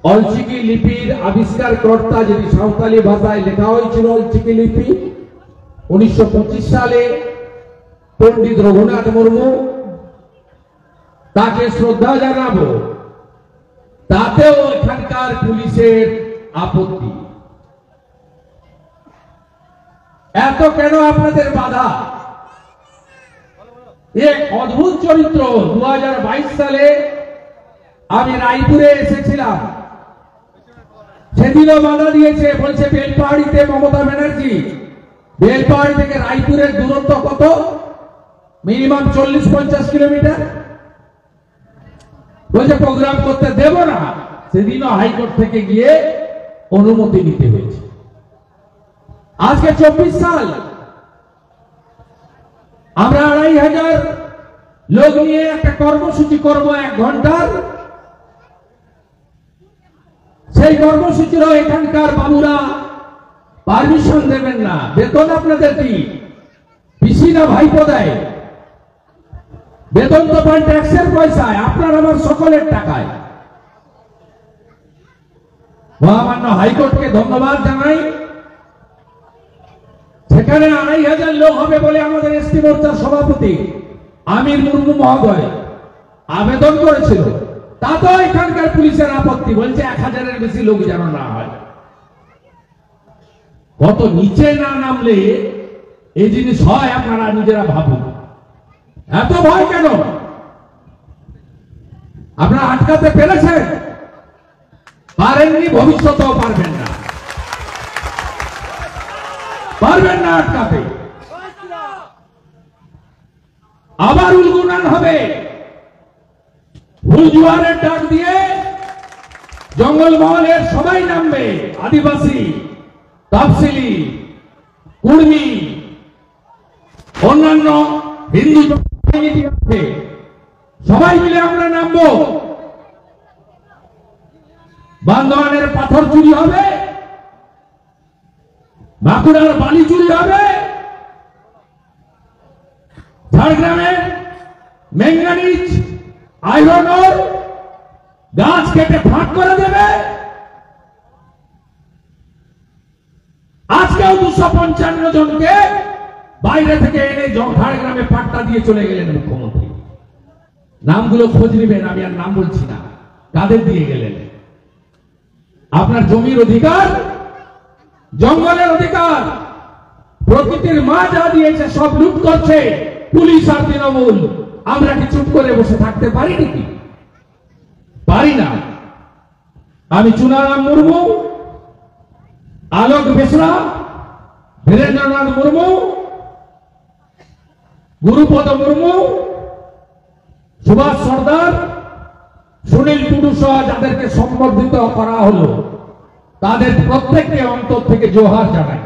অলচিকি লিপির আবিষ্কারকর্তা যিনি সাঁওতালি ভাষায় লেখা হয়েছিল অলচিকি লিপি 1925 সালে পণ্ডিত রঘুনাথ মুর্মু, তাকে শ্রদ্ধা জানাবো, তাতেও এখানকার পুলিশের আপত্তি। এত কেন আপনাদের বাধা? এক অদ্ভুত চরিত্র। 2022 সালে আমি রায়পুরে এসেছিলাম, সেদিনও বাধা দিয়েছে, বলছে বেলপাহাড়িতে মমতা ব্যানার্জি, বেলপাহাড়ি থেকে রায়পুরের দূরত্ব কত? Minimum 40-50 kilometre. বলছে প্রোগ্রাম করতে দেব না। সেদিনও হাইকোর্ট থেকে গিয়ে অনুমতি নিতে হয়েছে। আজকে 24 সাল, আমরা 2500 লোক নিয়ে একটা কর্মসূচি করব 1 ঘন্টার। সেই কর্মসূচিরও এখানকার বাবুরা পারমিশন দেবেন না। বেতন আপনাদের কি পিসি না ভাইপো দেয়? বেতন তো পান ট্যাক্সের পয়সায়, আপনার আমার সকলের টাকায়। মহামান্য হাইকোর্টকে ধন্যবাদ জানাই। সেখানে 2500 লোক হবে বলে আমাদের এসটি মোর্চার সভাপতি আমির মুর্মু মহোদয় আবেদন করেছিল, তাতেও এখানকার পুলিশের আপত্তি, বলছে 1000-এর বেশি লোক যেন না হয়। কত নিচে না নামলে এই জিনিস হয় আপনারা নিজেরা ভাবুন। এত ভয় কেন? আপনারা আটকাতে পেরেছেন? পারেননি, ভবিষ্যতেও পারবেন না, পারবেন না আটকাতে। আবার উলগুনান হবে, হুলজুয়ারের ডাক দিয়ে জঙ্গলমহলের সবাই নামবে, আদিবাসী, তফসিলি, কুর্মী, অন্যান্য হিন্দু সবাই মিলে আমরা নামবো। বান্দোয়ানের পাথর চুরি হবে, বাঁকুড়ার বালি চুরি হবে, ঝাড়গ্রামের ম্যাঙ্গানিজ আয়রন ওর গাছ কেটে ফাঁক করে দেবে। আজকেও 255 জনকে বাইরে থেকে এনে ঝাড়গ্রামে পাট্টা দিয়ে চলে গেলেন মুখ্যমন্ত্রী। নামগুলো খোঁজ নেবেন, আমি আর নাম বলছি না, কাদের দিয়ে গেলেন। আপনার জমির অধিকার, জঙ্গলের অধিকার, প্রকৃতির মা যা দিয়েছে সব লুট করছে পুলিশ আর তৃণমূল। আমরা কি চুপ করে বসে থাকতে পারি নাকি? পারি না। আমি চুনারাম মুর্মু, আলোক বেসরা, বীরেন্দ্রনাথ মুর্মু, গুরুপদ মুর্মু, সুভাষ সর্দার, সুনীল টুডু সহ যাদেরকে সম্বর্ধিত করা হলো, তাদের প্রত্যেককে অন্তর থেকে জোহার জানাই।